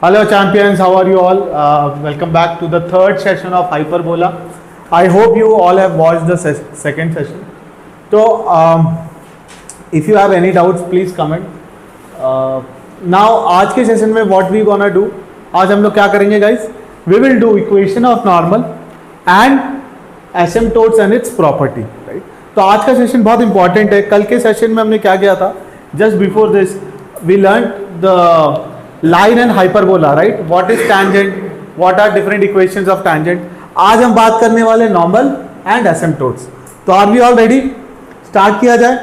Hello champions, how are you all? Welcome back to the third session of Hyperbola. I hope you all have watched the second session. So if you have any doubts, please comment. Now आज के session में what we gonna do? आज हम लोग क्या करेंगे guys? We will do equation of normal and asymptotes and its property. Right? तो आज का सेशन बहुत इंपॉर्टेंट है. कल के सेशन में हमने क्या किया था? Just before this, we learned the line and hyperbola, right? What is tangent? What are different equations of tangent? आज हम बात करने वाले normal and asymptotes. तो are we all ready? Start किया जाए.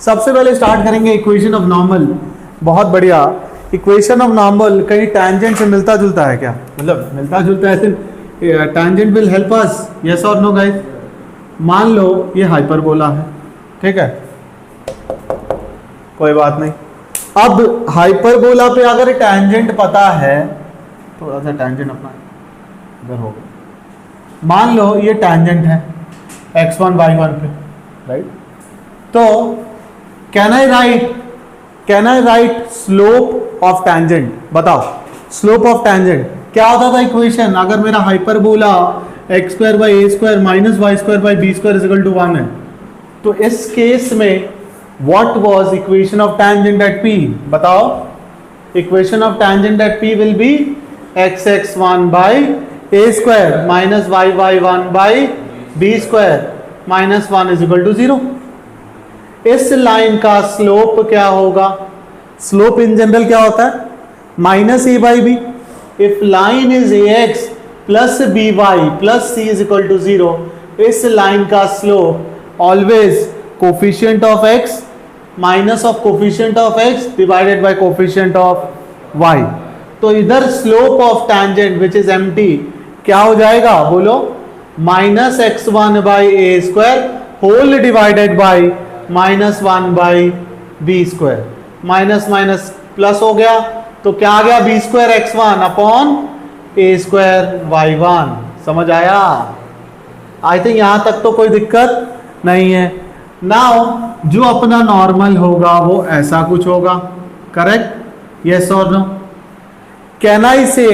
सबसे पहले स्टार्ट करेंगे इक्वेशन ऑफ नॉर्मल. बहुत बढ़िया. इक्वेशन ऑफ नॉर्मल कहीं tangent से मिलता जुलता है क्या? मतलब मिलता जुलता है. tangent will help us, yes or no guys? मान लो ये हाइपरबोला है, ठीक है, कोई बात नहीं. अब हाइपरबोला पे अगर टैंजेंट पता है, थोड़ा सा टैंजेंट अपना इधर होगा. मान लो ये टैंजेंट है x1 y1 पे, राइट? तो can I write slope of tangent? बताओ स्लोप ऑफ टैंजेंट क्या होता था इक्वेशन अगर मेरा hyperbola x square by A square minus Y square by B square equal to 1 है. तो इस केस में what was equation of tangent at P? बताओ. equation of tangent at P will be x(x1) by a square minus y(y1) by b square minus 1 is equal to 0. इस line का slope क्या होगा? Slope in general क्या होता है? Minus a by b. If line is ax plus by plus c is equal to 0, इस line का slope always coefficient of x minus of coefficient of x divided by coefficient of y. तो इधर slope of tangent which is m t क्या हो जाएगा? बोलो. Minus x1 by A square whole divided by minus 1 by B square. Minus minus plus हो गया तो क्या आ गया? बी स्क्वायर x1 अपॉन ए स्क्वायर y1. समझ आया? आई थिंक यहां तक तो कोई दिक्कत नहीं है. नाउ जो अपना नॉर्मल होगा वो ऐसा कुछ होगा, करेक्ट? यस और नो? कैन आई से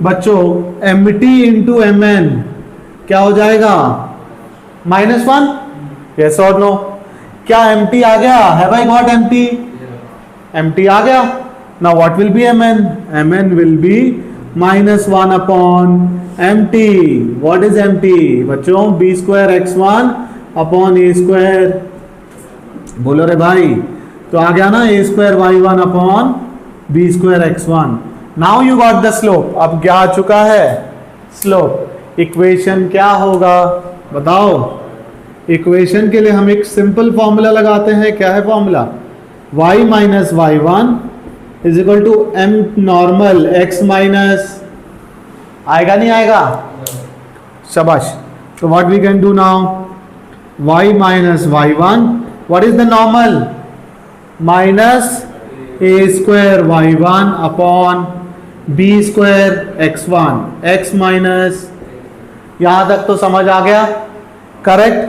बच्चों mt इंटू mn क्या हो जाएगा? -1. यस और नो? क्या mt आ गया? Have I got mt? mt आ गया. Now what will be mn? mn will be -1 upon mt. What is mt बच्चों? b स्क्वायर x1 अपॉन ए स्क्वायर. बोलो रे भाई. तो आ गया ना a square y1 upon B square x1. Now you got the slope. अब क्या आ चुका है? स्लोप. इक्वेशन क्या होगा बताओ? इक्वेशन के लिए हम एक सिंपल फॉर्मूला लगाते हैं. क्या है formula? y minus y1 is equal to m normal x minus. आएगा नहीं आएगा? शाबाश. तो what we can do now? y minus y1, what is the normal? Minus a square y1 upon b square x1. x minus, यहां तक तो समझ आ गया, करेक्ट?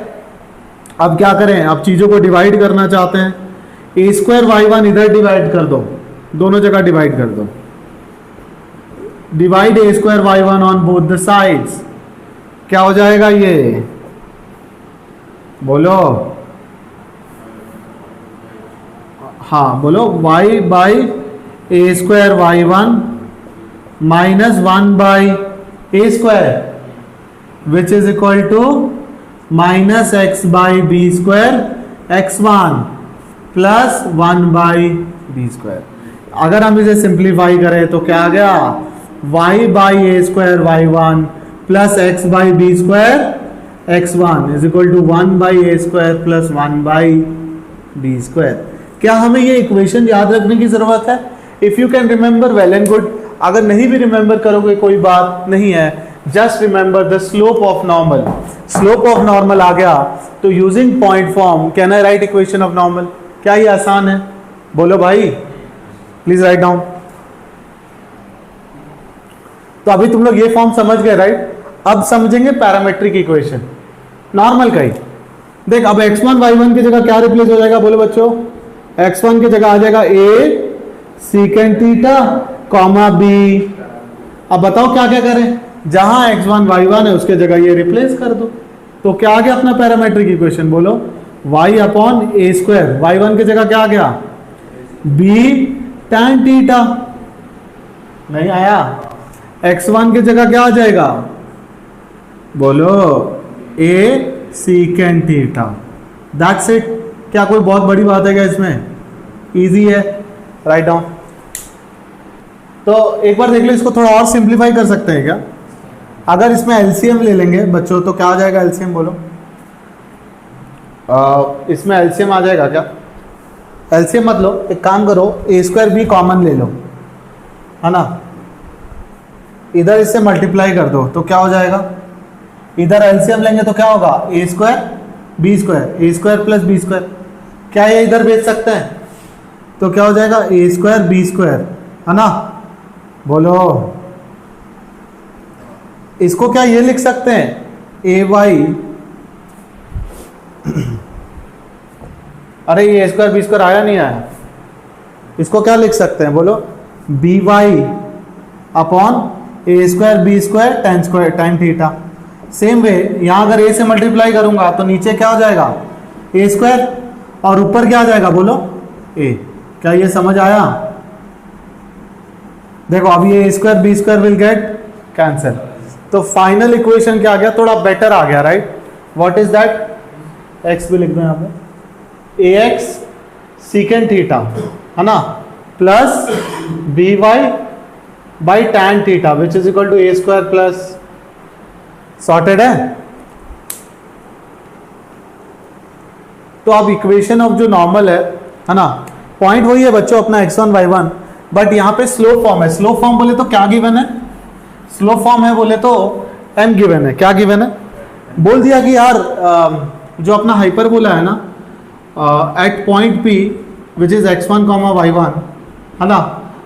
अब क्या करें? अब चीजों को डिवाइड करना चाहते हैं. a स्क्वायर y1 इधर डिवाइड कर दो, दोनों जगह डिवाइड कर दो. Divide a square y1 on both the sides. क्या हो जाएगा ये? बोलो. हाँ बोलो. y by A square y1 minus 1 by A square which is equal to minus x by B square x1 plus 1 by B square. अगर हम इसे सिंप्लीफाई करें तो क्या आ गया? y by A square y1 plus x by B square x1 is equal to 1 by a square plus 1 by b square. क्या हमें ये इक्वेशन याद रखने की जरूरत है? If you can remember well and good. अगर नहीं भी रिमेंबर करोगे कोई बात नहीं है. Just remember the slope of normal. Slope of normal आ गया तो using point form can I write equation of normal? क्या ये आसान है? बोलो भाई. Please write down. तो अभी तुम लोग ये फॉर्म समझ गए, राइट? अब समझेंगे पैरामेट्रिक इक्वेशन नॉर्मल का ही. देख अब x1 y1 की जगह क्या रिप्लेस हो जाएगा? बोलो बच्चों. x1 की जगह आ जाएगा a secant theta comma b अब बताओ क्या क्या करें, जहां x1 y1 है उसके जगह ये रिप्लेस कर दो, तो क्या आ गया अपना पैरामेट्रिक इक्वेशन, बोलो y अपॉन ए स्क्वायर, y1 की जगह क्या आ गया b tan थीटा, नहीं आया, x1 की जगह क्या आ जाएगा, बोलो a secant theta, that's it. क्या कोई बहुत बड़ी बात है क्या इसमें, इजी है, राइट डाउन। तो एक बार देख लो, इसको थोड़ा और सिंप्लीफाई कर सकते हैं क्या, अगर इसमें एलसीएम ले लेंगे बच्चों तो क्या आ जाएगा एलसीएम, बोलो इसमें एलसीएम आ जाएगा क्या, एलसीएम मत लो, एक काम करो ए स्क्वायर बी कॉमन ले लो, है ना, इधर इससे मल्टीप्लाई कर दो तो क्या हो जाएगा, इधर एलसीएम लेंगे तो क्या होगा ए स्क्वायर बी स्क्वायर, ए स्क्वायर प्लस बी स्क्वायर, क्या ये इधर भेज सकते हैं, तो क्या हो जाएगा ए स्क्वायर बी स्क्वायर, है ना, बोलो इसको क्या ये लिख सकते हैं ए वाई, अरे ये ए स्क्वायर बी स्क्वायर आया नहीं आया, इसको क्या लिख सकते हैं, बोलो बी वाई अपॉन ए square B square tan square time theta. Same way यहां अगर ए से मल्टीप्लाई करूंगा तो नीचे क्या हो जाएगा ए स्क्वायर और ऊपर क्या आ जाएगा, बोलो ए, क्या ये समझ आया, देखो अब ये A square B square will get cancel, तो फाइनल इक्वेशन क्या आ गया, थोड़ा बेटर आ गया, right, what is that, X भी लिख दो यहां पे, ए एक्स सीकेंट थीटा, है ना, plus B Y by tan theta which is equal to A square plus, sorted है। तो अब इक्वेशन ऑफ जो नॉर्मल है ना, पॉइंट वही है बच्चों अपना x1 y1, बट यहाँ पे स्लो फॉर्म है, स्लो फॉर्म बोले तो क्या गिवन है, स्लो फॉर्म है बोले तो m गिवन है, क्या गिवन है, बोल दिया कि यार जो अपना हाइपरबोला है ना at point p which is x1 y1, है ना,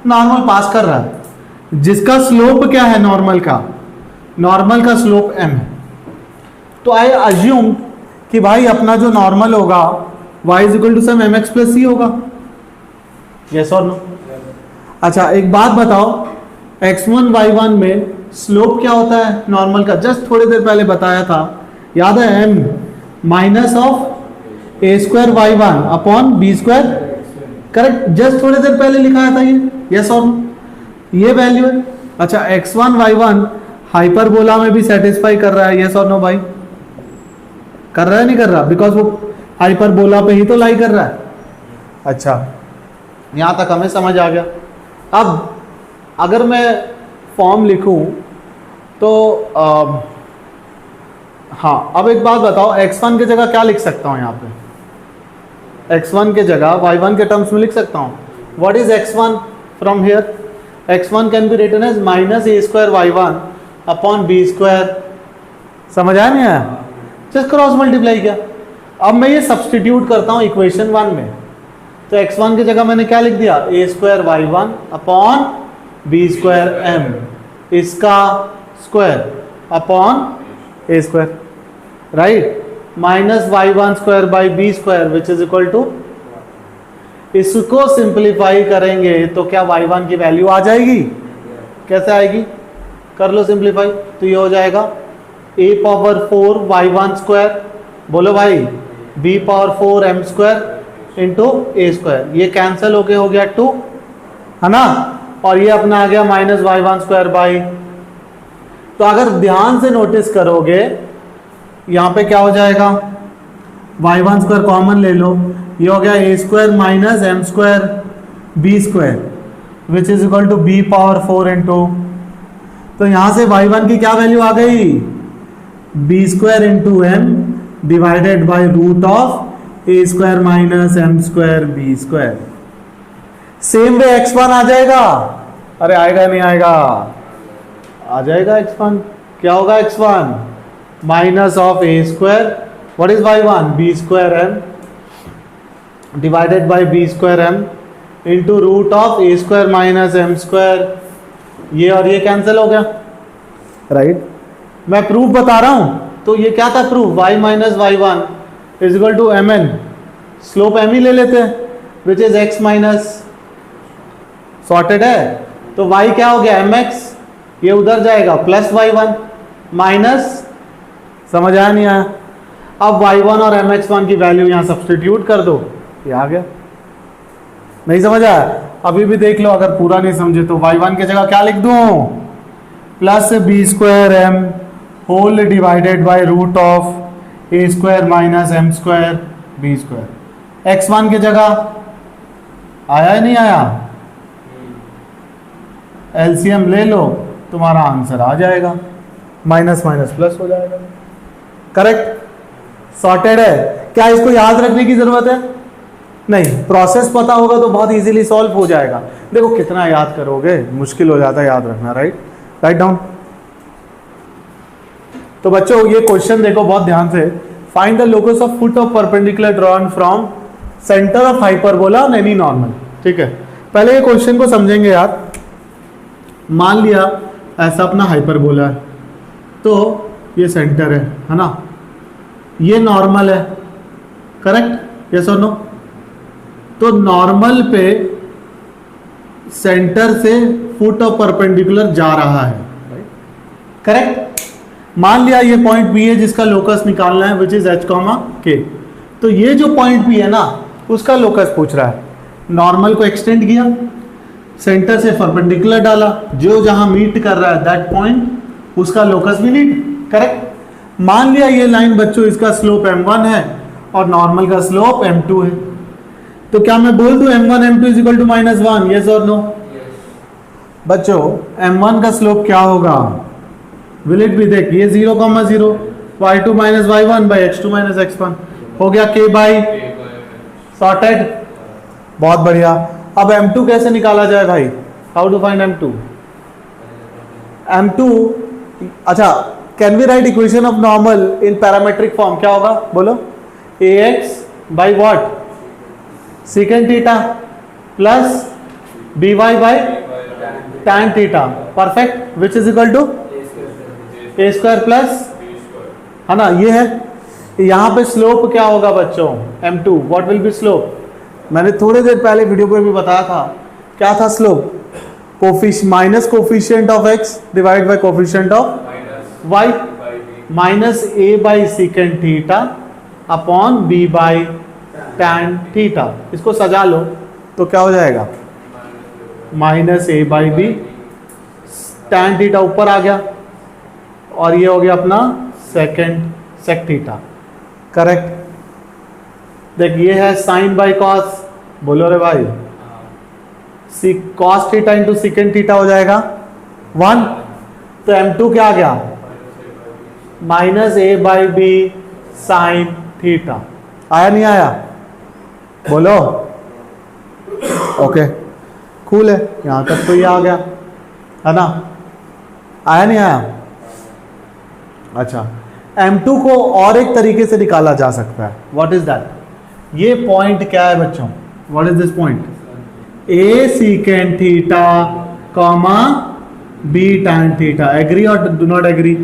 नॉर्मल पास कर रहा है, जिसका स्लोप क्या है नॉर्मल का स्लोप m है, तो आई अज्यूम कि भाई अपना जो नॉर्मल होगा y is equal to some M X plus C होगा, यस और नो। अच्छा एक बात बताओ, x1 y1 में स्लोप क्या होता है नॉर्मल का, जस्ट थोड़ी देर पहले बताया था, याद है, m minus of A square y1 upon B square, correct, just थोड़ी देर पहले लिखाया था ये, यस और नो, ये वैल्यू है। अच्छा x1 y1 हाइपरबोला में भी सेटिस्फाई कर रहा है, यस और नो भाई, कर रहा है नहीं कर रहा, बिकॉज वो हाइपरबोला पे ही तो लाई कर रहा है। अच्छा यहां तक हमें समझ आ गया। अब अगर मैं फॉर्म लिखूं तो हाँ, अब एक बात बताओ, x1 की जगह क्या लिख सकता हूं, यहाँ पे x1 की जगह y1 के टर्म्स में लिख सकता हूं, what is x1 from here, x1 can be written as minus A square y1 upon B square, समझ आया नहीं आया, जस्ट क्रॉस मल्टीप्लाई किया। अब मैं ये सब्सटीट्यूट करता हूं इक्वेशन 1 में, तो x1 की जगह मैंने क्या लिख दिया, A square y1 upon B square m, इसका square upon A square, right, minus y1 square by B square which is equal to, इसको सिंप्लीफाई करेंगे तो क्या y1 की वैल्यू आ जाएगी, कैसे आएगी, कर लो सिंप्लीफाई, तो ये हो जाएगा a पावर 4 y1 स्क्वायर, बोलो भाई b power 4 m square into A square, ये कैंसिल होके हो गया 2, है ना, और ये अपना आ गया माइनस y1 स्क्वायर बाई, तो अगर ध्यान से नोटिस करोगे यहां पे क्या हो जाएगा, y1 स्क्वायर कॉमन ले लो, ये हो गया ए square minus M square B square which is equal to B power 4 into, तो यहां से y1 की क्या वैल्यू आ गई, B square into M divided by root of A square minus M square B square. Same way x1 आ जाएगा, अरे आएगा नहीं आएगा, आ जाएगा x1, क्या होगा x1 minus of A square, what is y1 b square m divided by B square m into root of A square minus M square, ये और ये कैंसिल हो गया, राइट। मैं प्रूफ बता रहा हूं, तो ये क्या था proof, y minus y1 is equal to m n, slope m ही ले लेते हैं which is x minus, sorted है, तो y क्या हो गया mx ये उधर जाएगा प्लस y1 माइनस, समझ आया नहीं आया? अब y1 और mx1 की वैल्यू यहां सब्सटीट्यूट कर दो, ये आ गया। नहीं समझ आया? अभी भी देख लो, अगर पूरा नहीं समझे तो y1 की जगह क्या लिख दूं? Plus B square m whole divided by root of A square minus M square B square. x1 की जगह आया ही नहीं आया? एलसीएम ले लो, तुम्हारा आंसर आ जाएगा, माइनस माइनस प्लस हो जाएगा। करेक्ट, सॉर्टेड है। क्या इसको याद रखने की जरूरत है? नहीं, प्रोसेस पता होगा तो बहुत इजीली सॉल्व हो जाएगा। देखो कितना याद करोगे, मुश्किल हो जाता है याद रखना, राइट? Right down. तो बच्चों ये क्वेश्चन देखो बहुत ध्यान से। Find the locus of foot of perpendicular drawn from centre of hyperbola on any normal. ठीक है, पहले ये क्वेश्चन को समझेंगे यार। मान लिया ऐसा अपना हाइपरबोला है, तो ये सेंटर है ना, ये नॉर्मल है, करेक्ट? यस और नो? तो नॉर्मल पे सेंटर से फुट ऑफ परपेंडिकुलर जा रहा है, करेक्ट? मान लिया ये पॉइंट बी है जिसका लोकस निकालना है, which is H comma K. तो ये जो पॉइंट बी है ना, उसका लोकस पूछ रहा है। नॉर्मल को एक्सटेंड किया, सेंटर से परपेंडिकुलर डाला, जो जहां मीट कर रहा है दैट पॉइंट, उसका लोकस भी नीट, करेक्ट? मान लिया ये लाइन बच्चों इसका स्लोप m1 है और नॉर्मल का स्लोप m2 है, तो क्या मैं बोल दूं m1 m2 is equal to -1? Yes और नो? बच्चों m1 का स्लोप क्या होगा? विल इट बी, देख ये 0,0 y2 minus y1 by x2 minus x1 हो गया k बाई, सॉर्टेड, बहुत बढ़िया। अब m2 कैसे निकाला जाए भाई? How to find m2? m2, अच्छा, can we write equation of normal in parametric form? क्या होगा बोलो? ax by what? Second theta plus by by tan theta, perfect, which is equal to a square plus, है ना, ये है। यहां पे स्लोप क्या होगा बच्चों? m2, what will B slope? मैंने थोड़ी देर पहले वीडियो पे भी बताया था, क्या था slope? Minus coefficient of x divide by coefficient of y, minus a by second theta upon b by tan theta. इसको सजा लो तो क्या हो जाएगा? Minus a by b, tan theta ऊपर आ गया और ये हो गया अपना सेक थीटा, करेक्ट? देख ये है साइन बाई कॉस, बोलो रे भाई, cos theta into second theta हो जाएगा 1, तो m2 क्या आ गया? Minus a by b sine theta. आया नहीं आया? बोलो। ओके, कूल है, यहां तक तो ये आ गया, है ना? आया नहीं आया? अच्छा, m2 को और एक तरीके से निकाला जा सकता है। What is that? ये पॉइंट क्या है बच्चों? What is this point? a second theta comma b tan theta. Agree और डू नॉट एग्री?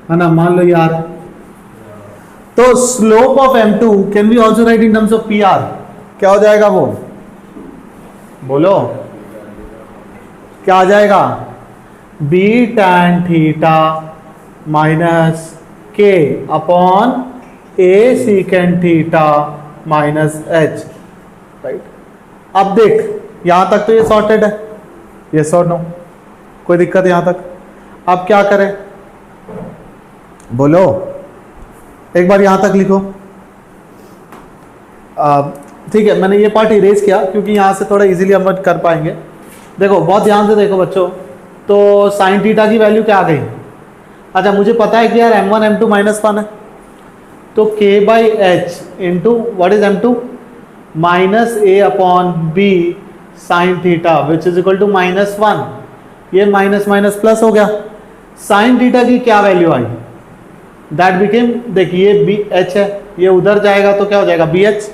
है ना, मान लो यार। तो slope of m2 can be also write in terms of pr। क्या हो जाएगा वो? बोलो, क्या आ जाएगा? b tan theta minus k upon a second theta minus h, right? अब देख यहां तक तो ये सॉर्टेड है, यस और नो? कोई दिक्कत यहां तक? अब क्या करें? बोलो, एक बार यहां तक लिखो। ठीक है, मैंने ये पार्ट इरेज किया क्योंकि यहां से थोड़ा इजीली हम कर पाएंगे। देखो बहुत ध्यान से देखो बच्चों, तो साइन थीटा की वैल्यू क्या आ गई? अच्छा, मुझे पता है कि यार m1 m2 -1 है, तो k by h into what is m2 minus a upon b sine theta which is equal to -1। ये माइनस माइनस प्लस हो गया। साइन थीटा की क्या वैल्यू आई? दैट बिकेम, देखिए बी एच है, ये उधर जाएगा तो क्या हो जाएगा? B h.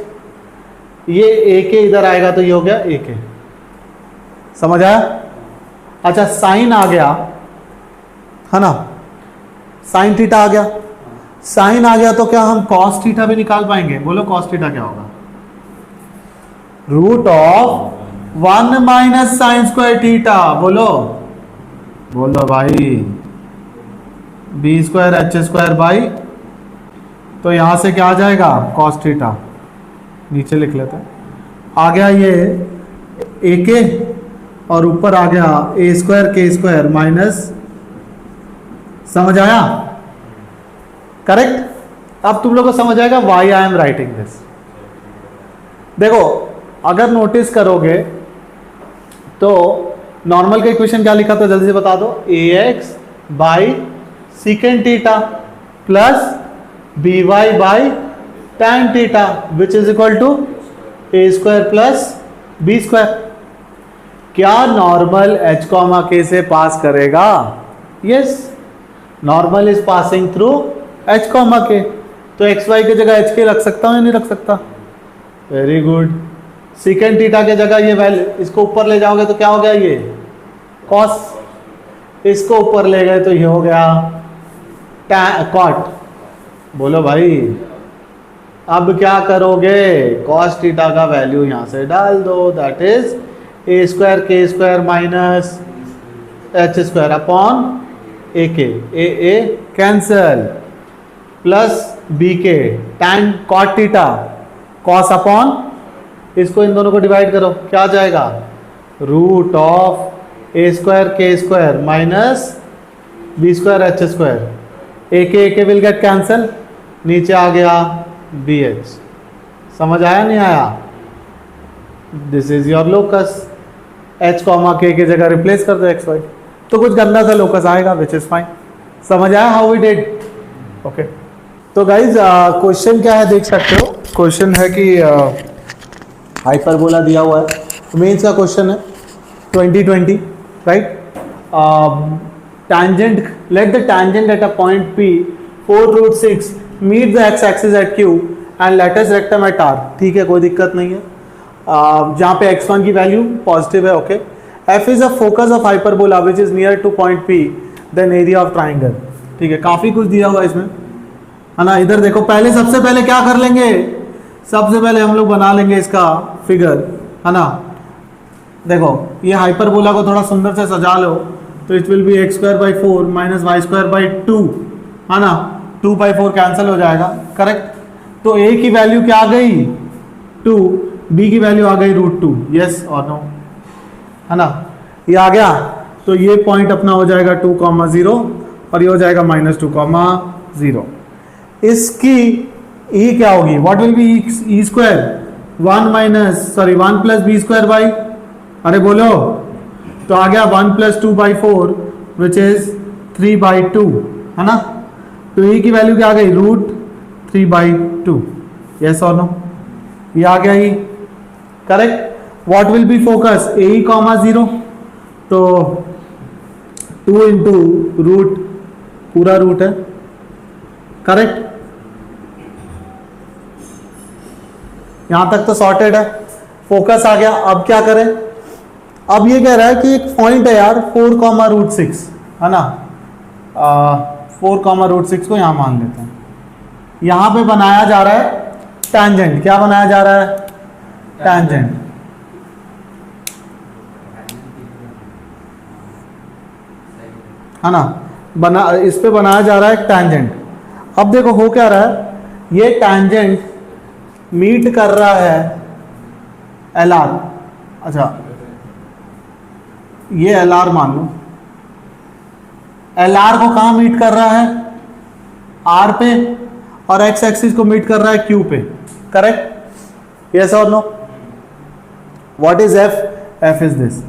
ये ए के इधर आएगा तो ये हो गया ए के। समझ आया? अच्छा, साइन आ गया, है ना, साइन थीटा आ गया। साइन आ गया तो क्या हम कॉस थीटा भी निकाल पाएंगे? बोलो कॉस थीटा क्या होगा? Root of 1 minus sine square theta. बोलो, बोल दो भाई, b square H square by, तो यहां से क्या आ जाएगा कॉस थीटा, नीचे लिख लेते हैं, आ गया ये ए के और ऊपर आ गया ए स्क्वायर के स्क्वायर माइनस, समझ आया? करेक्ट। अब तुम लोग को समझ आएगा why I am writing this. देखो अगर नोटिस करोगे तो नॉर्मल का इक्वेशन क्या लिखा था, जल्दी से बता दो, A X by secant theta plus B Y by tan theta which is equal to A square plus B square. क्या नॉर्मल एच कॉमा के से पास करेगा? Yes, normal is passing through H comma K, तो x Y की जगह H के रख सकता हूं या नहीं रख सकता? Very good. सीकेंड थीटा की जगह ये वैल्यू, इसको ऊपर ले जाओगे तो क्या हो गया, ये कॉस, इसको ऊपर ले गए तो ये हो गया कॉट। बोलो भाई अब क्या करोगे, कॉस थीटा का वैल्यू यहां से डाल दो, दैट इज ए स्क्वायर के square minus H square upon A K, A cancel, plus B K tan cot theta cos upon, इसको इन दोनों को डिवाइड करो, क्या आ जाएगा, रूट ऑफ ए स्क्वायर के square minus B square H square, A K will get cancel, नीचे आ गया बी एच। समझ आया नहीं आया? This is your locus, H comma के जगह रिप्लेस कर दो एक्स वाई, तो कुछ गंदा सा लोकस आएगा विच इज फाइन। समझ आया हाउ वी डिड? ओके, तो गाइज क्वेश्चन क्या है देख सकते हो, क्वेश्चन है कि हाइपरबोला दिया हुआ है, मेंस का क्वेश्चन है 2020, right. tangent, let the tangent at a point P 4√6 meet the x axis at Q and lattice rectum at R। ठीक है, कोई दिक्कत नहीं है, जहाँ पे x1 की वैल्यू पॉजिटिव है। Okay, f is a focus of hyperbola which is near to point P then area of triangle। ठीक है, काफी कुछ दिया हुआ है इसमें, है ना। इधर देखो, पहले सबसे पहले क्या कर लेंगे, सबसे पहले हम लोग बना लेंगे इसका फिगर, है ना। देखो ये हाइपरबोला को थोड़ा सुंदर से सजा लो, तो it will be x square by 4 minus Y square by 2, है ना, 2/4 कैंसिल हो जाएगा, करेक्ट। तो a की वैल्यू क्या आ गई 2, b की वैल्यू आ गई √2, यस और नो, है ना। ये आ गया, तो ये पॉइंट अपना हो जाएगा 2,0 और ये हो जाएगा -2,0। इसकी e क्या होगी, what will be e square 1 plus B square by, अरे बोलो, तो आ गया 1 + 2/4 विच इज 3/2, है ना। तो e की वैल्यू क्या आ गई √3/2, यस और नो, ये आ गया ही, correct. What will be focus A 0, तो 2 × रूट, पूरा रूट है, करेक्ट। यहां तक तो सॉर्टेड है, फोकस आ गया। अब क्या करें, अब ये कह रहा है कि एक पॉइंट है यार 4,√6, है ना, 4,√6 को यहां मान लेते हैं। यहां पे बनाया जा रहा है टैंजेंट, क्या बनाया जा रहा है, टैंजेंट, है ना, बना, इस पे बनाया जा रहा है एक टैंजेंट। अब देखो हो क्या रहा है, ये टैंजेंट मीट कर रहा है LR, अच्छा ये LR मान लो, LR को कहां मीट कर रहा है, R पे, और x एक्सिस को मीट कर रहा है Q पे, करेक्ट, यस और no. What is F? F is this,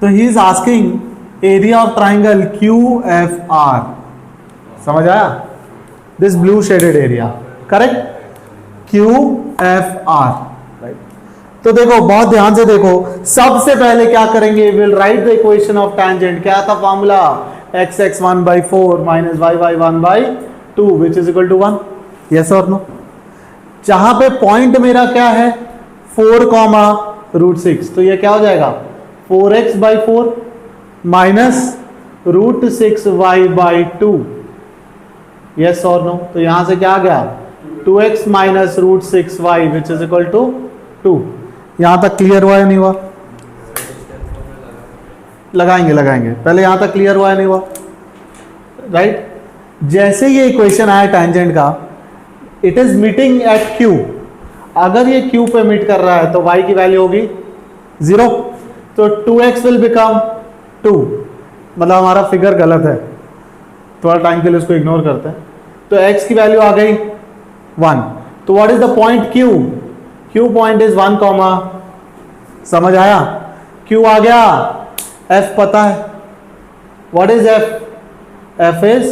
तो he is asking area of triangle QFR, समझ आया, this blue shaded area, correct, QFR, right. तो देखो बहुत ध्यान से देखो, सबसे पहले क्या करेंगे, will write the equation of tangent, क्या था formula, x 1/4 minus y 1/2 which is equal to 1, yes और नो। जहां पे पॉइंट मेरा क्या है 4,√6, तो ये क्या हो जाएगा 4x/4 माइनस √6y/2, यस और नो। तो यहां से क्या आ गया 2x minus √6y which is equal to 2। यहां तक क्लियर हुआ या नहीं हुआ? लगाएंगे पहले यहां तक क्लियर हुआ है नहीं हुआ? राइट जैसे ये इक्वेशन आया टैंजेंट का, it is meeting at Q, अगर ये क्यू पे मीट कर रहा है तो y की वैल्यू होगी 0, तो 2x विल बिकम 2, मतलब हमारा फिगर गलत है, थोड़ा टाइम के लिए उसको इग्नोर करते हैं। तो x की वैल्यू आ गई 1, तो what is the point q? q point is 1, समझ आया? q आ गया, f पता है, what is f? f is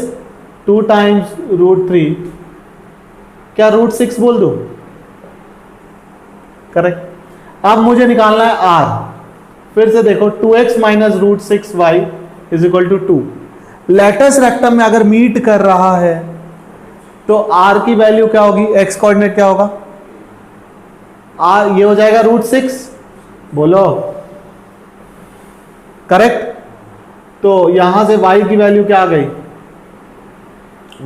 2 times √3, क्या √6 बोल दो? करेक्ट। अब मुझे निकालना है r, फिर से देखो 2x minus √6y is equal to 2। Latus rectum में अगर मीट कर रहा है तो r की वैल्यू क्या होगी? x कोऑर्डिनेट क्या होगा? r ये हो जाएगा √6, बोलो करेक्ट। तो यहां से y की वैल्यू क्या आ गई?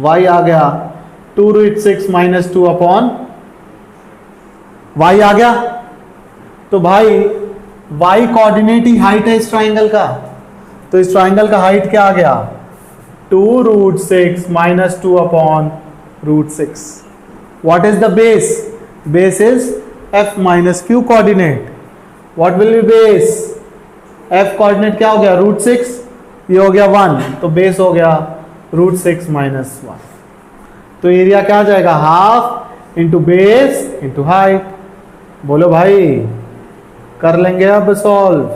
y आ गया 2√6 माइनस 2 अपॉन y आ गया। तो भाई y कोऑर्डिनेट ही हाइट है इस ट्राइंगल का, तो इस ट्राइंगल का हाइट क्या आ गया? 2√6 minus 2 upon √6। What is the base? Base is f minus q coordinate. What will B base? f coordinate क्या हो गया? √6, ये हो गया 1, तो बेस हो गया √6 माइनस 1। तो एरिया क्या आ जाएगा? Half into base into height. बोलो भाई, कर लेंगे अब सॉल्व,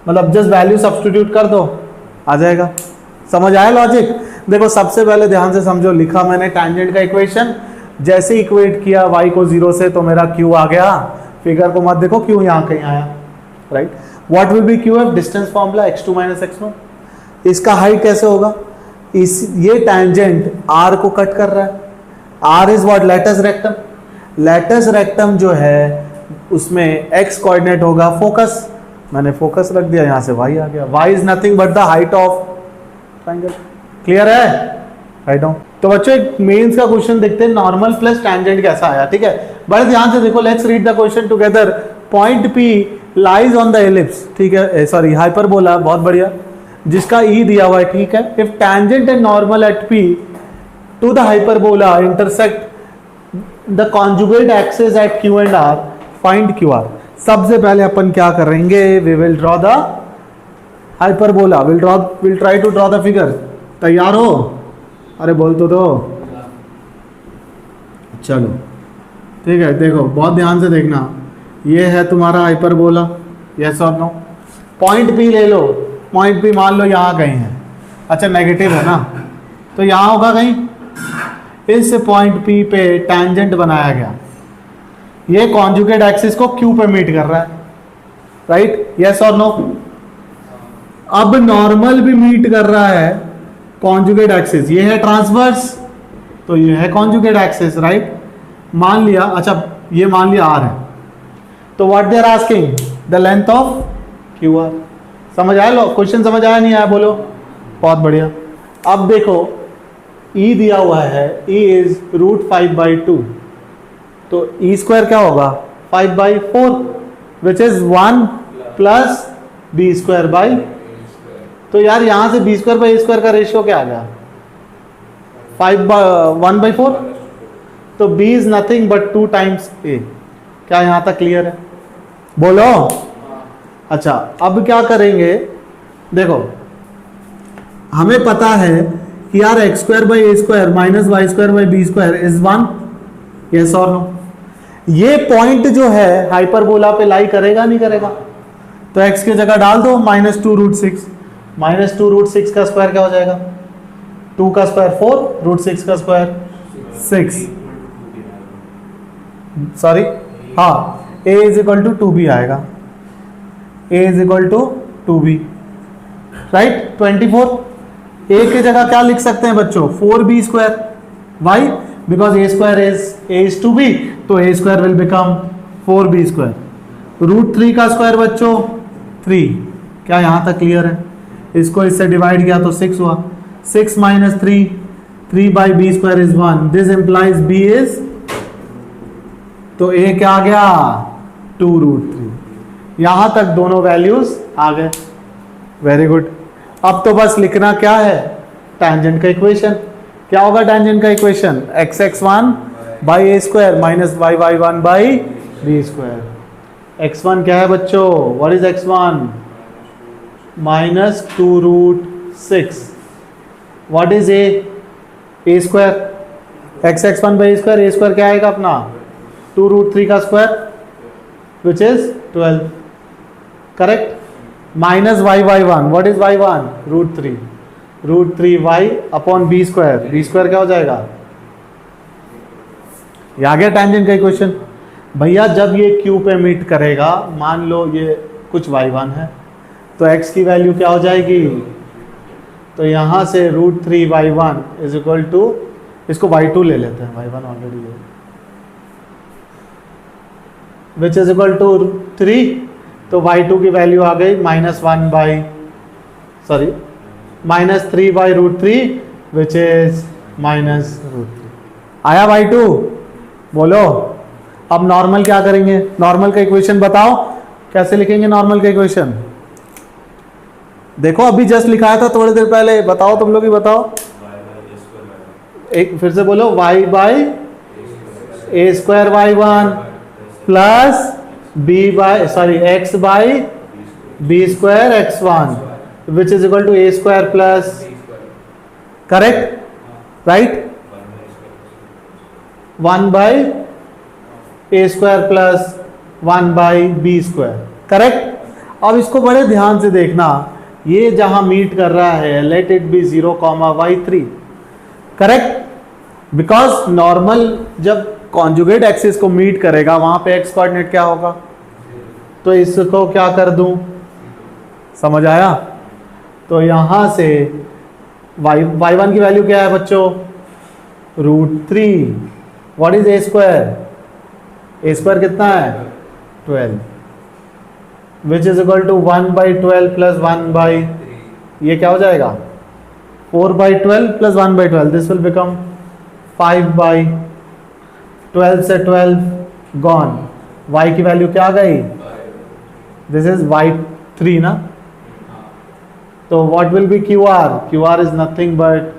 मतलब जस्ट वैल्यू सब्स्टिट्यूट कर दो, आ जाएगा। समझ आया लॉजिक? देखो सबसे पहले ध्यान से समझो, लिखा मैंने टैंजेंट का इक्वेशन, जैसे इक्वेट किया y को 0 से तो मेरा q आ गया, फिगर को मत देखो, q यहां कहीं आया, right. What will B qf? Distance formula x2 minus x1। इसका हाइट कैसे होगा? ये टैंजेंट r को कट कर रहा है, r is what? Latus rectum. Latus rectum जो है उसमें x कोऑर्डिनेट होगा फोकस, मैंने फोकस रख दिया, यहां से y आ गया। y is nothing but the height of triangle. Clear है? Write down. तो बच्चों एक मेंस का क्वेश्चन देखते हैं, नॉर्मल प्लस टैंजेंट कैसा आया, ठीक है? बड़े ध्यान से देखो, let's read the question together. Point P lies on the ellipse, ठीक है, सॉरी हाइपरबोला, बहुत बढ़िया, जिसका E दिया हुआ है, ठीक है। If tangent and normal at P to the hyperbola intersect the conjugate axis at Q and R, find QR। सबसे पहले अपन क्या करेंगे? We will draw the hyperbola, will try to draw the figure. तैयार हो? अरे बोल तो दो, चलो ठीक है। देखो बहुत ध्यान से देखना, ये है तुम्हारा हाइपरबोला, यस और नो। पॉइंट P ले लो, पॉइंट P मान लो यहाँ कहीं है, अच्छा नेगेटिव है ना, तो यहाँ होगा कहीं। इस पॉइंट P पे टैंजेंट बनाया गया, ये कॉन्जुगेट एक्सिस को Q पे मीट कर रहा है, राइट, यस और नो। अब नॉर्मल भी मीट कर रहा है कॉन्जुगेट एक्सिस, ये है ट्रांसवर्स, तो ये है कॉन्जुगेट एक्सिस, राइट। मान लिया, अच्छा ये मान लिया R है, तो what they are asking? The length of QR। समझ आया? लो क्वेश्चन समझ आया नहीं आया? बोलो। बहुत बढ़िया। अब देखो E दिया हुआ है, E इज √5/2, तो E स्क्वायर क्या होगा? 5/4, which is 1 plus B square by, तो यार यहां से B square by A square का रेशियो क्या आ गया? 1/4, तो B is nothing but 2 times A। क्या यहां तक क्लियर है? बोलो। अच्छा अब क्या करेंगे? देखो हमें पता है कि यार x² by A square minus y² by B square is 1, yes और नो। ये पॉइंट जो है हाइपरबोला पे लाई करेगा नहीं करेगा? तो x की जगह डाल दो -2√6, -2√6 का स्क्वायर क्या हो जाएगा? 2 का स्क्वायर 4, √6 का स्क्वायर 6, सॉरी हाँ, a is equal to 2b आएगा, a is equal to 2b, right. 24, a की जगह क्या लिख सकते हैं बच्चों? 4b square, why? Because a square is 2b, तो a square will become 4b square. √3 का स्क्वायर बच्चों 3, क्या यहां तक क्लियर है? इसको इससे डिवाइड किया तो 6 हुआ, 6 minus 3, 3/b square is 1, this implies b is, तो a क्या आ गया? 2√3। यहां तक दोनों वैल्यूज आ गए। Very good. अब तो बस लिखना क्या है, टैंजेंट का इक्वेशन। क्या होगा टैंजेंट का equation? X x one by A square minus y y one by B square. X one क्या है बच्चों? What is x one? Minus 2√6। What is A square? X x one by A square क्या आएगा अपना? 2√3 का square which is 12। Correct. Minus y y one, what is y one? √3 y upon B square क्या हो जाएगा? ये आ गया टैंजेंट का इक्वेशन। भैया जब ये क्यू पे मीट करेगा, मान लो ये कुछ y1 है, तो x की वैल्यू क्या हो जाएगी? तो यहां से √3y1 इज इक्वल टू, इसको y2 ले लेते हैं, y1 ऑलरेडी है, विच इज इक्वल टू 3। तो y2 की वैल्यू आ गई -3/√3 विच इज -√3। आया y2? बोलो। अब नॉर्मल क्या करेंगे? नॉर्मल का इक्वेशन बताओ, कैसे लिखेंगे नॉर्मल का इक्वेशन? देखो अभी जस्ट लिखाया था थोड़ी देर पहले, बताओ तुम लोग ही बताओ। एक फिर से बोलो, y by A square y1 plus x by B square x1 which is equal to A square plus, correct right, 1 by A square plus 1 by B square, correct. अब इसको बड़े ध्यान से देखना, ये जहां मीट कर रहा है let it be 0,y3, correct, because normal जब कॉन्जुगेट एक्सिस को मीट करेगा वहां पे एक्स कोऑर्डिनेट क्या होगा, तो इसको क्या कर दूं, समझ आया? तो यहां से y1 की वैल्यू क्या है बच्चों? √3। What is A square? A square कितना है? 12 which is equal to 1/12 plus 1 ये क्या हो जाएगा? 4/12 प्लस 1/12, दिस विल बिकम 5/12 से 12 गॉन। y की वैल्यू क्या आ गई? दिस इज y3 ना, तो what will be QR? QR is nothing but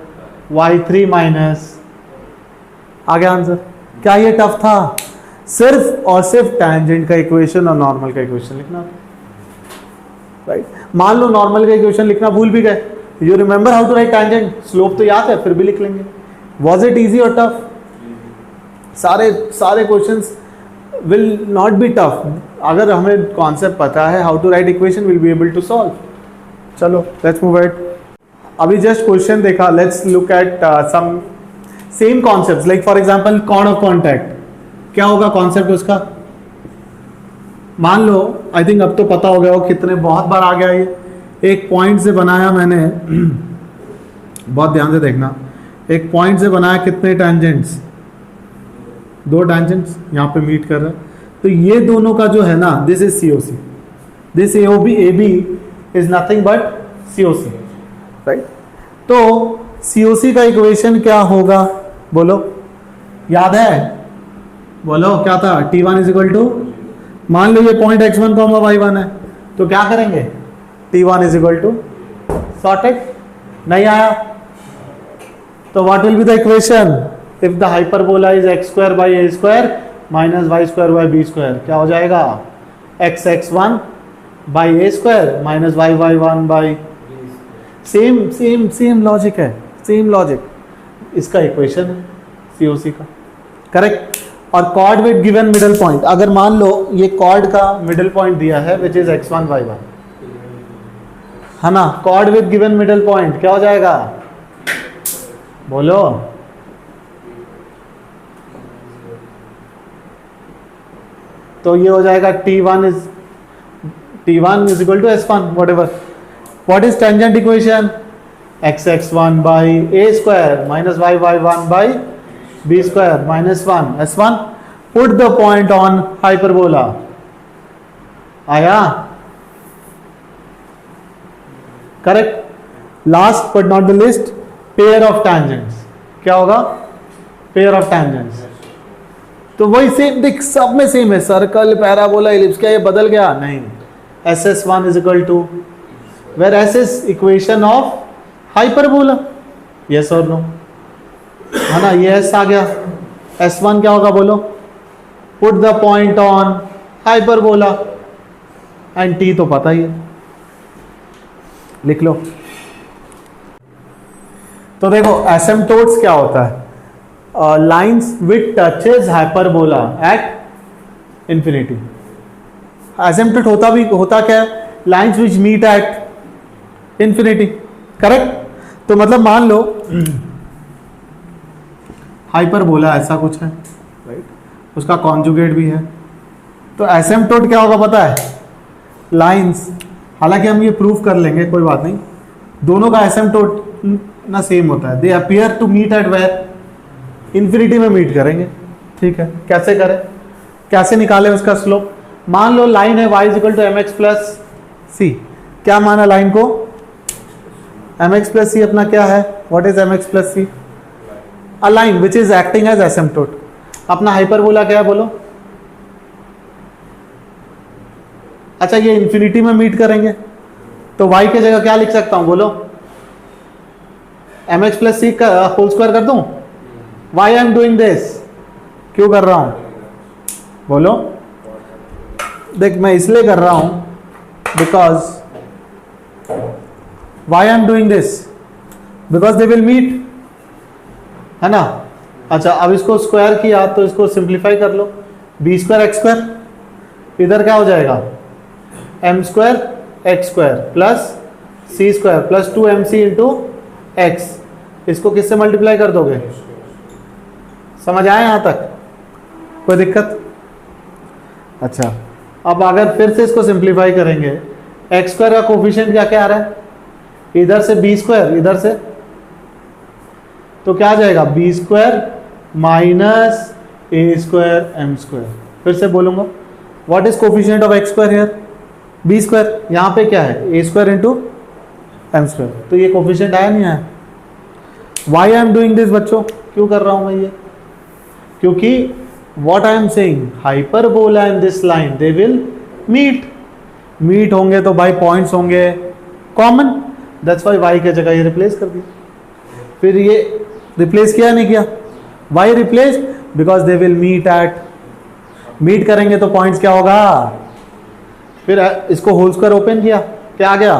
y3 minus, आ गया आंसर। क्या ये टफ था? सिर्फ और सिर्फ टैंजेंट का इक्वेशन और नॉर्मल का इक्वेशन लिखना था, राइट। मान लो नॉर्मल का इक्वेशन लिखना भूल भी गए, you remember how to write tangent? Slope तो याद है, फिर भी लिख लेंगे। वॉज इट इजी और टफ? सारे questions will not be tough, अगर हमें कॉन्सेप्ट पता है how to write equation will be able to solve. चलो लेट्स मूव इट। अभी जस्ट क्वेश्चन देखा, let's look at some same concepts, like for example chord of contact. क्या होगा concept उसका? मान लो, आई थिंक अब तो पता हो गया हो, कितने बहुत बार आ गया ये। एक पॉइंट से बनाया मैंने बहुत ध्यान से देखना, एक पॉइंट से बनाया कितने टैंजेंट्स? 2 टैंजेंट्स यहाँ पे मीट कर रहे हैं, तो ये दोनों का जो है ना, this is COC, this AOB AB is nothing but COC, right. तो COC का इक्वेशन क्या होगा बोलो, याद है? बोलो क्या था? T1 इज इक्वल टू, मान लो ये पॉइंट x1, y1 है, तो क्या करेंगे? T1 is equal to, sorted. नहीं आया तो what will be the equation? If the hyperbola is x² by A square minus y² by B square, क्या हो जाएगा? x x1 by A square minus y1 by, same logic है, same logic. इसका equation है COC का, correct. और chord with given middle point, अगर मान लो ये कॉर्ड का मिडल पॉइंट दिया है विच इज x1 y1, है ना, chord with given middle point क्या हो जाएगा? बोलो। तो ये हो जाएगा T1 is equal to S1 whatever. What is tangent equation? x x1 by a square minus y y1 by b square minus 1 S1. Put the point on hyperbola. आया? Correct. Last but not the least, pair of tangents. क्या होगा? Pair of tangents. तो वही same, देख सब में same है, circle, parabola, ellipse, क्या ये बदल गया? नहीं, SS1 is equal to, where S is equation of hyperbola, yes और नो, है ना, ये एस आ गया, S1 क्या होगा बोलो, put the point on hyperbola, and T तो पता ही है, लिख लो। तो देखो एसिम्पटोट्स क्या होता है, lines which touches hyperbola at infinity. Asymptote होता क्या है, lines which meet at infinity, correct. तो मतलब मान लो हाइपरबोला ऐसा कुछ है, राइट, उसका कॉन्जुगेट भी है, तो एसिम्पटोट क्या होगा पता है, लाइंस, हालांकि हम ये प्रूव कर लेंगे, कोई बात नहीं, दोनों का एसिम्पटोट ना सेम होता है, they appear to meet at where, infinity में मीट करेंगे, ठीक है। कैसे करें, कैसे निकालें उसका स्लोप, मान लो लाइन है y equal to mx plus C, क्या माना लाइन को, mx प्लस सी अपना क्या है, what is mx plus C, a line which is acting as asymptote. अपना हाइपरबोला क्या है बोलो, अच्छा ये इंफिनिटी में मीट करेंगे, तो y की जगह क्या लिख सकता हूं बोलो, mx प्लस सी का होल स्क्वायर कर दूं, why I am doing this, क्यों कर रहा हूं बोलो, देख मैं इसलिए कर रहा हूं because, why I am doing this, because they will meet, है ना। अच्छा अब इसको स्क्वायर किया तो इसको सिंप्लीफाई कर लो, बी स्क्वायर एक्स स्क्वायर, इधर क्या हो जाएगा, M square x square plus C square plus 2mc into X, इसको किससे मल्टीप्लाई कर दोगे, समझ आए यहां तक, कोई दिक्कत। अच्छा अब अगर फिर से इसको सिंप्लीफाई करेंगे, एक्स स्क्वायर का कोफिशिएंट क्या क्या आ रहा है, इधर से बी स्क्वायर, इधर से, तो क्या आ जाएगा, बी स्क्वायर माइनस ए स्क्वायर एम स्क्वायर। फिर से बोलूंगा, what is coefficient of x square here, b square, यहाँ पे क्या है a square into m square, तो ये कोफिशिएंट आया नहीं आया। Why I am doing this बच्चों, क्यों कर रहा हूं मैं ये, क्योंकि what I am saying, hyperbola in this line they will meet होंगे तो भाई पॉइंट्स होंगे कॉमन, that's why y के जगह ये रिप्लेस कर दिया। फिर ये रिप्लेस किया नहीं किया, why replace, because they will meet करेंगे तो पॉइंट्स क्या होगा, फिर इसको होल स्क्वायर ओपन किया, क्या आ गया,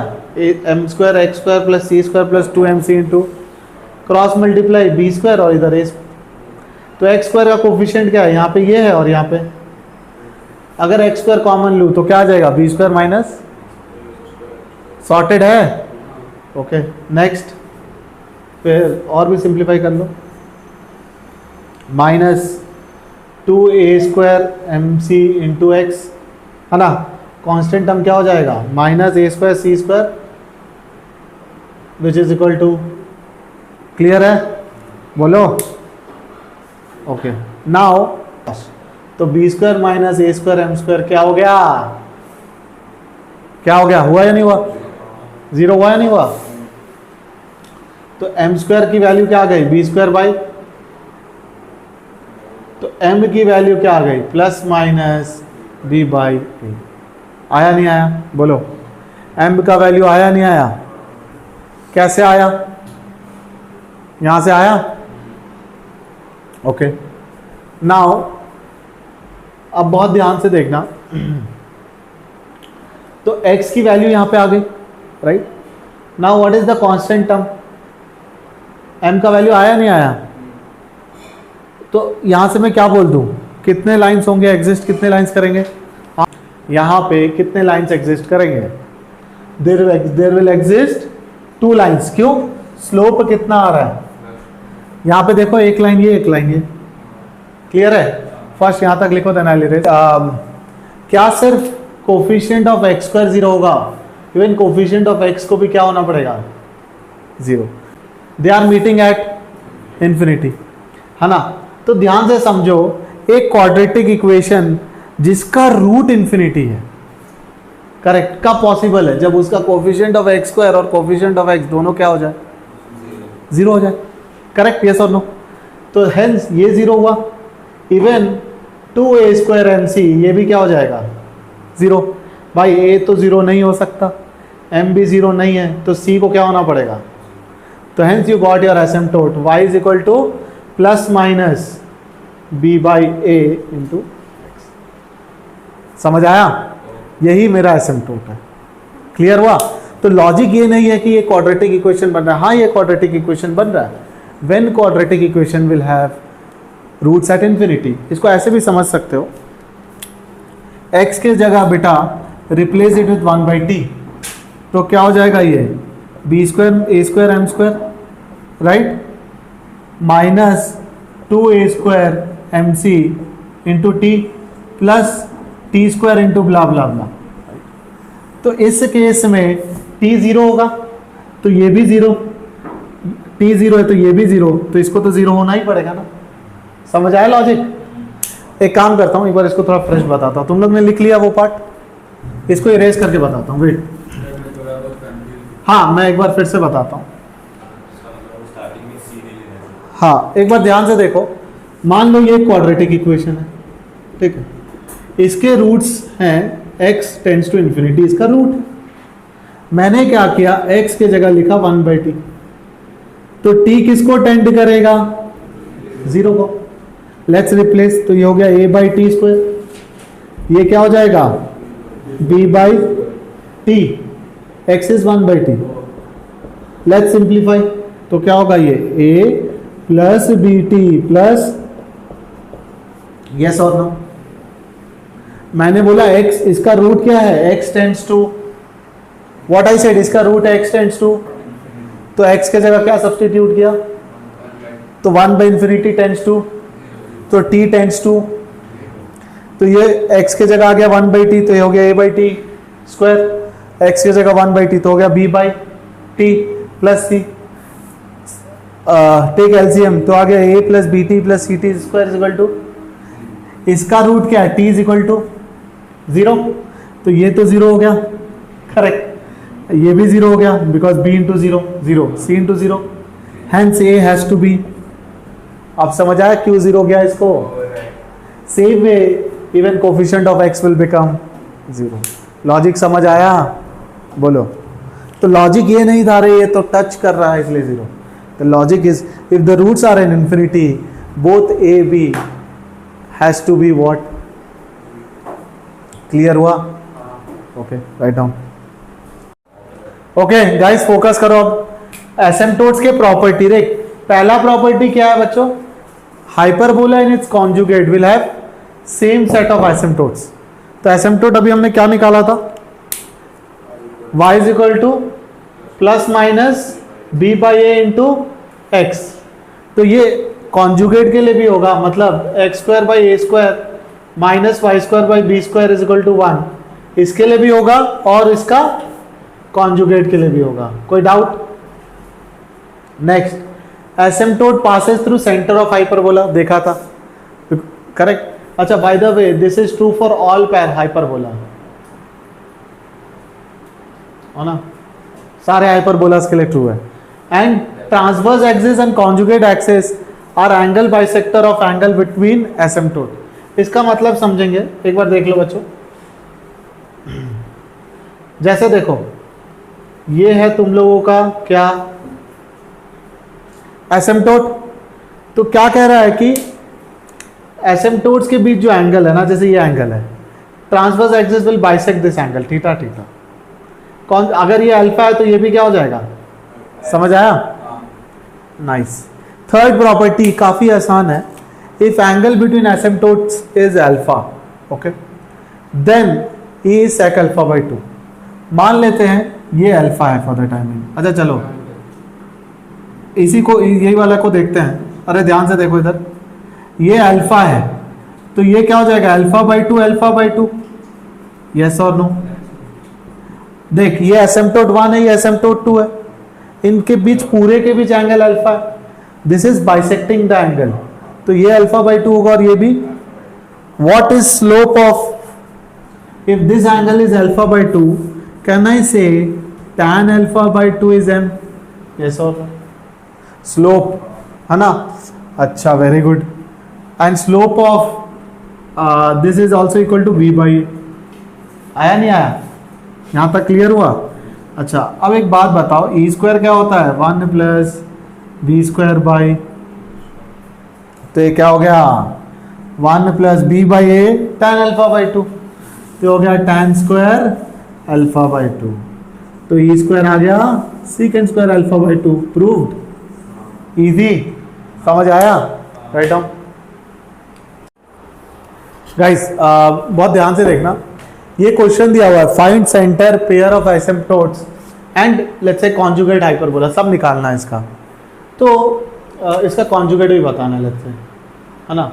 M square x square plus C square plus 2mc into cross multiply B square और इधर ए, तो एक्स स्क्वायर का कोफिशिएंट क्या है, यहाँ पे ये है और यहाँ पे, अगर एक्स स्क्वायर कॉमन लूँ तो क्या आ जाएगा, बी स्क्वायर माइनस, सॉर्टेड है, ओके नेक्स्ट। फिर और भी सिंप्लीफाई कर लो, minus 2a square mc into X, है ना, कांस्टेंट टर्म क्या हो जाएगा, minus a square C square which is equal to, clear है बोलो, ओके नाउ, तो बी स्क्वायर माइनस ए स्क्वायर एम स्क्वायर क्या हो गया, क्या हो गया, हुआ या नहीं हुआ, जीरो हुआ या नहीं हुआ, तो एम स्क्वायर की वैल्यू क्या आ गई, बी स्क्वायर बाई, तो एम की वैल्यू क्या आ गई, प्लस माइनस बी बाई ए, आया नहीं आया बोलो, एम का वैल्यू आया नहीं आया, कैसे आया, यहां से आया, ओके नाउ अब बहुत ध्यान से देखना, तो x की वैल्यू यहां पे आ गई, right, now what is the constant term, m का वैल्यू आया नहीं आया, तो यहां से मैं क्या बोल दूं, कितने लाइंस होंगे एग्जिस्ट, कितने लाइंस करेंगे, यहां पे कितने लाइंस एग्जिस्ट करेंगे, देयर विल एग्जिस्ट 2 लाइंस, क्यों, स्लोप कितना आ रहा है, यहां पे देखो एक लाइन ये, एक लाइन ये, क्लियर है, फर्स्ट यहां तक लिखो, देन आई विल क्या सिर्फ कोफिशिएंट ऑफ एक्स स्क्वायर 0 होगा, इवन कोफिशिएंट ऑफ एक्स को भी क्या होना पड़ेगा, 0, they are meeting at infinity, है ना। तो ध्यान से समझो, एक क्वाड्रेटिक इक्वेशन जिसका रूट इंफिनिटी है, करेक्ट, कब पॉसिबल है, जब उसका कोफिशिएंट ऑफ एक्स स्क्वायर और कोफिशिएंट ऑफ एक्स दोनों क्या हो जाए, 0 हो जाए, करेक्ट, यस और नो, तो हेंस ये 0 हुआ, इवन 2a स्क्वायर mc ये भी क्या हो जाएगा, 0, भाई ए तो ज़ीरो नहीं हो सकता, एम भी ज़ीरो नहीं है, तो सी को क्या होना पड़ेगा? तो hence you got your asymptote y is equal to plus minus b by a into x. समझ आया? यही मेरा एसिम्प्टोट है। क्लियर हुआ? तो लॉजिक ये नहीं है कि ये क्वाड्रेटिक इक्वेशन बन रहा है। हाँ, ये क्वाड्रेटिक इक्वेशन बन रहा है when quadratic equation will have roots at infinity. इसको ऐसे भी समझ सकते हो, x के जगह बेटा रिप्लेस इट विथ 1/t, तो क्या हो जाएगा ये बी स्क्वायर ए square M square right minus 2a² mc into T plus T square into blah blah blah. तो इस केस में t जीरो होगा तो ये भी जीरो, t जीरो है तो ये भी जीरो, तो इसको तो जीरो होना ही पड़ेगा ना। समझ आया लॉजिक? एक काम करता हूँ, एक बार इसको थोड़ा फ्रेश बताता हूँ। तुम लोग ने लिख लिया वो पार्ट, इसको इरेज करके बताता हूँ। वेट, हाँ मैं एक बार फिर से बताता हूँ। हाँ एक बार ध्यान से देखो, मान लो ये क्वाड्रेटिक इक्वेशन है, ठीक है, इसके रूट्स हैं x टेंड्स टू इन्फिनिटी, इसका रूट है। मैंने क्या किया, x के जगह लिखा 1/t, तो t किसको टेंड करेगा? जीरो को। लेट्स रिप्लेस, तो ये हो गया a/t स्क्वायर, ये क्या हो जाएगा b/t, x is 1/t। Let's simplify, तो क्या होगा ये a plus bt plus, yes और नो? मैंने बोला x, इसका रूट क्या है? x tends to what I said, इसका रूट है x टेंड्स टू, तो x के जगह क्या सब्स्टिट्यूट किया? तो 1/∞ टेंड्स टू, तो t टेंड्स टू, तो ये x के जगह आ गया 1/t, तो ये हो गया a/t स्क्वायर, x के जगह 1/t तो हो गया b/t plus c, take LCM, तो आ गया a plus bt plus ct square equal to, इसका रूट क्या है? t is equal to zero, तो ये तो जीरो हो गया, करेक्ट, ये भी जीरो हो गया because b into zero zero, c into zero, hence a has to be. अब समझ आया क्यों जीरो गया इसको? Same way even coefficient of x will become zero. Logic समझ आया? बोलो। तो लॉजिक ये नहीं था रहे, ये तो टच कर रहा है इसलिए zero. The logic is if the roots are in infinity both a b has to be what? Clear हुआ? Okay, write down. Okay guys, focus करो अब। एसिम्प्टोट्स के प्रॉपर्टी देख, पहला प्रॉपर्टी क्या है बच्चों? Hyperbola in its conjugate will have same set of asymptotes. तो एसिम्प्टोट अभी हमने क्या निकाला था? y is equal to plus minus b/a into x. तो ये कॉन्जुगेट के लिए भी होगा, मतलब x²/a² minus y²/b² is equal to 1, इसके लिए भी होगा और इसका कॉन्जुगेट के लिए भी होगा। कोई doubt? Next, asymptote passes through centre of hyperbola, देखा था, करेक्ट। अच्छा, by the way this is true for all पैर हाइपरबोला, हो ना, सारे हाइपरबोलास के लिए ट्रू है। And transverse axis and conjugate axis R angle bisector of angle between asymptote. इसका मतलब समझेंगे, एक बार देख लो बच्चों। जैसे देखो, ये है तुम लोगों का क्या एसिम्प्टोट, तो क्या कह रहा है कि एसिम्प्टोट्स के बीच जो एंगल है ना, जैसे ये एंगल है, transverse axis will bisect this angle theta theta. कौन, अगर ये अल्फा है तो ये भी क्या हो जाएगा? समझ आया? नाइस। थर्ड प्रॉपर्टी काफी आसान है, if angle between asymptotes is alpha, okay, then e is sec alpha by 2। मान लेते हैं ये अल्फा है फॉर द टाइमिंग। अच्छा चलो इसी को, यही वाला को देखते हैं। अरे ध्यान से देखो इधर, ये अल्फा है तो ये क्या हो जाएगा? Alpha by 2 alpha by 2, yes और नो? देख, ये एसिम्प्टोट 1 है, ये एसिम्प्टोट 2 है, इनके बीच पूरे के बीच एंगल अल्फा है, this is bisecting the angle, तो ये अल्फा बाई 2 होगा और ये भी। What is slope of, if this angle is alpha by 2, can I say tan alpha by 2 is m? Yes or no? Slope, है ना? अच्छा, very good. And slope of this is also equal to b by a. आया नहीं आया? यहाँ तक clear हुआ? अच्छा, अब एक बात बताओ, ई स्क्वायर क्या होता है? 1 प्लस बी स्क्वायर बाई, तो ये क्या हो गया? 1 plus b by a tan alpha by 2, तो हो गया tan स्क्वायर अल्फा बाई 2, तो ई स्क्वायर आ गया secant square alpha by 2। Proved, easy, समझ आया? राइट डाउन गाइस, बहुत ध्यान से देखना, ये क्वेश्चन दिया हुआ है, find centre pair of asymptotes and let's say conjugate hyperbola, सब निकालना है इसका। तो इसका कॉन्जुगेट भी बताना है, लेट्स से, है ना।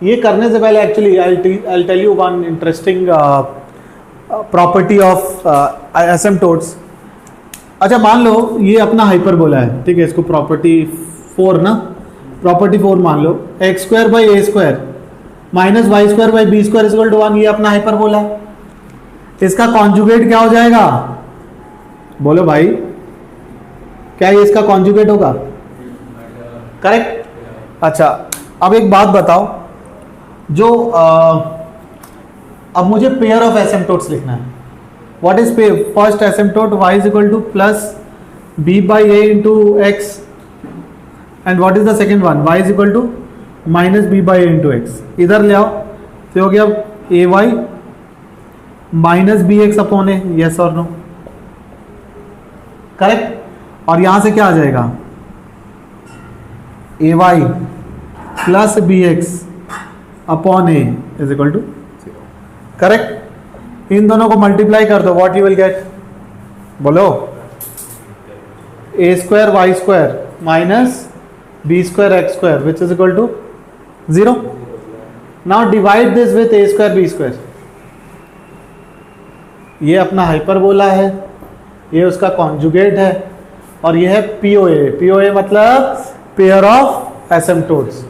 ये करने से पहले actually I tell you one interesting property of asymptotes. अच्छा, मान लो ये अपना हाइपरबोला है, ठीक है, इसको प्रॉपर्टी 4 ना, प्रॉपर्टी 4 मान लो, X square by A square minus Y square by B square equal to 1, ये अपना हाइपरबोला है। इसका कॉन्जुगेट क्या हो जाएगा? बोलो भाई, क्या ये इसका कॉन्जुगेट होगा? करेक्ट। अच्छा, अब एक बात बताओ, जो अब मुझे पेयर ऑफ एसिम्पटोट्स लिखना है। What is pair? First asymptote y is equal to plus b by a into x, and what is the second one? y is equal to minus b by a into x. इधर ले आओ, तो हो गया a y minus b x upon a, yes और no? Correct. और यहां से क्या आ जाएगा? A y plus b x upon a is equal to 0। Correct. इन दोनों को मल्टीप्लाई कर दो, व्हाट यू विल गेट? बोलो, a square y square minus B square x square which is equal to 0। Now divide this with a square B square. ये अपना hyperbola है, ये उसका कॉन्जुगेट है, और ये है पीओए। पीओए मतलब पेयर ऑफ एसिम्पटोट्स।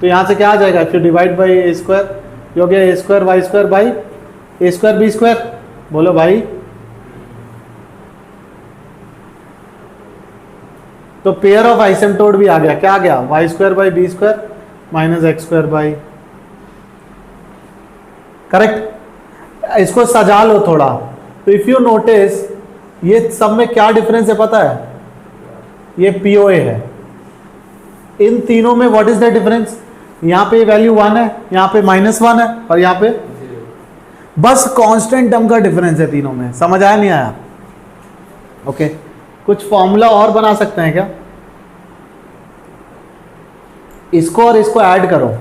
तो यहां से क्या आ जाएगा? If you divide by A square, ये हो गया ए square y square by A square B square. बोलो भाई, तो पेयर ऑफ एसिम्पटोट भी आ गया। क्या आ गया? Y square by B square minus x square by, correct. इसको सजा लो थोड़ा, तो इफ यू नोटिस ये सब में क्या डिफरेंस है पता है? ये पीओए है। इन तीनों में व्हाट इज द डिफरेंस? यहां पे वैल्यू 1 है, यहां पे -1 है, और यहां पे बस कांस्टेंट टर्म का डिफरेंस है तीनों में। समझ आया नहीं आया? ओके, कुछ फॉर्मूला और बना सकते हैं क्या? इसको और इसको ऐड करो,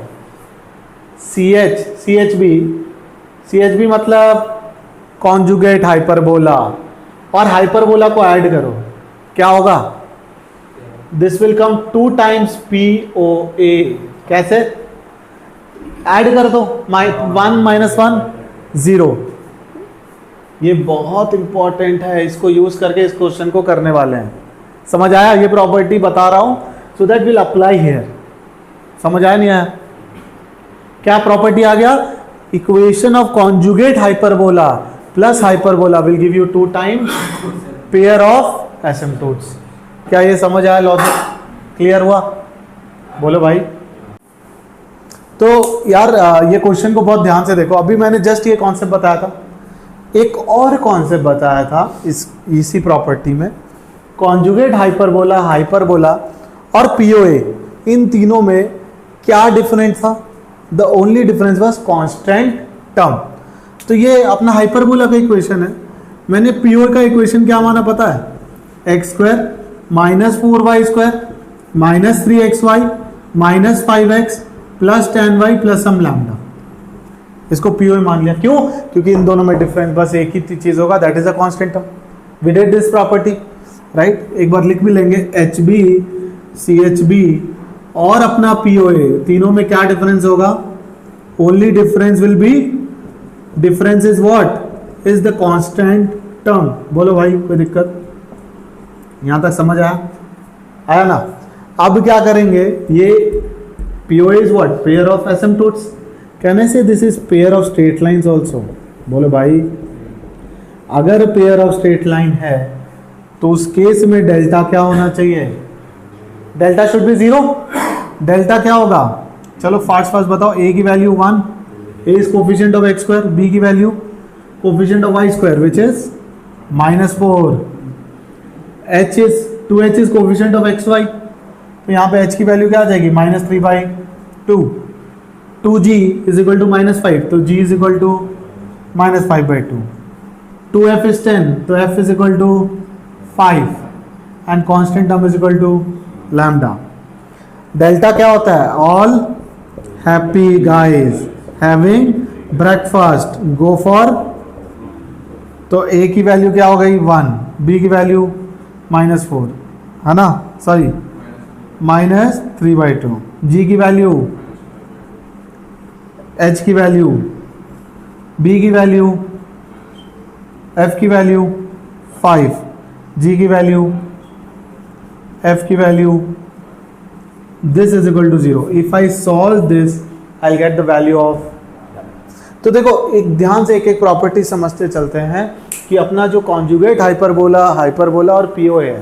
CHB मतलब कॉन्जुगेट हाइपरबोला, और हाइपरबोला को ऐड करो, क्या होगा? This will come 2 times POA। कैसे? ऐड कर दो, 1 माइनस 1 0। ये बहुत इंपॉर्टेंट है, इसको यूज करके इस क्वेश्चन को करने वाले हैं। समझ आया? ये प्रॉपर्टी बता रहा हूं so that will apply here. समझ आया नहीं आया? क्या प्रॉपर्टी आ गया? Equation of conjugate hyperbola plus hyperbola will give you 2 times pair of asymptotes. क्या ये समझ आया? लॉजिक क्लियर हुआ? बोलो भाई। तो यार ये क्वेश्चन को बहुत ध्यान से देखो। अभी मैंने जस्ट ये कॉन्सेप्ट बताया था, एक और कॉन्सेप्ट बताया था इसी प्रॉपर्टी में, कॉन्जुगेट हाइपरबोला, हाइपरबोला और पीओए, इन तीनों में क्या डिफरेंस था? The only difference was constant term. तो ये अपना हाइपरबोला का इक्वेशन है, मैंने पीओए का इक्वेशन क्या माना पता है? X square minus 4y square minus 3xy minus 5x plus 10y plus some lambda. इसको पीओए मान लिया। क्यों? क्योंकि इन दोनों में डिफरेंस बस एक ही चीज होगा, that is a constant term. We did this property, right? एक बार लिख भी लेंगे, HB CHB और अपना पीओए, तीनों में क्या डिफरेंस होगा? Only difference will be, difference is what? Is the constant term. बोलो भाई, कोई दिक्कत? यहां तक समझ आया? आया ना? अब क्या करेंगे? ये POA is what? Pair of asymptotes. Can I say this is pair of straight lines also? बोलो भाई, अगर पेयर ऑफ स्ट्रेट लाइन है तो उस केस में डेल्टा क्या होना चाहिए? Delta should be 0। डेल्टा क्या होगा? चलो फास्ट फास्ट बताओ। ए की value 1, a is coefficient of x square, b की value coefficient of y square which is -4, h is 2h is coefficient of x y, तो यहाँ पे h की वैल्यू क्या आ जाएगी -3/2, 2g इज इक्वल टू -5, तो g is equal to -5/2, 2f is 10, तो f is equal to 5 and constant term is equal to lambda. Delta क्या होता है? All happy guys having breakfast go for, तो a की value क्या हो गई 1, b की वैल्यू -4 है ना, सॉरी -3/2, g की वैल्यू, h की वैल्यू, b की वैल्यू, f की वैल्यू 5, g की वैल्यू, f की value, this is equal to 0. If I solve this, I'll get the value of, तो देखो एक ध्यान से एक एक प्रॉपर्टी समझते चलते हैं कि अपना जो कॉन्जुगेट हाइपरबोला, हाइपरबोला और पीओए है,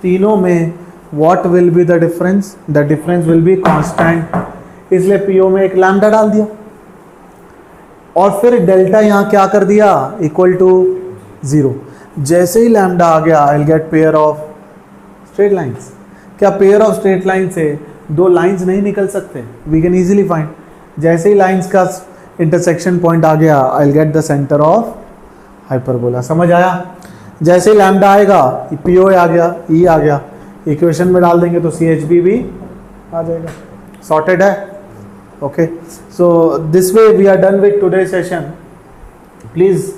तीनों में what will be the difference? The difference will be constant, इसलिए पीओ में एक लैम्डा डाल दिया और फिर डेल्टा यहाँ क्या कर दिया? Equal to 0। जैसे ही लैम्डा आ गया I will get pair of straight lines. क्या पेयर ऑफ स्ट्रेट लाइन से दो लाइंस नहीं निकल सकते? We can easily find. जैसे ही लाइंस का इंटरसेक्शन पॉइंट आ गया I will get the centre of hyperbola. समझ आया? जैसे ही लैम्डा आएगा पीओ आ गया, ई आ गया, इक्वेशन में डाल देंगे तो CHB भी आ जाएगा। सॉर्टेड है? Okay, so this way we are done with today session. Please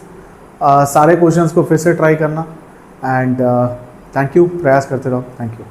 सारे क्वेश्चंस को फिर से ट्राई करना एंड थैंक यू, प्रयास करते रहो। Thank you.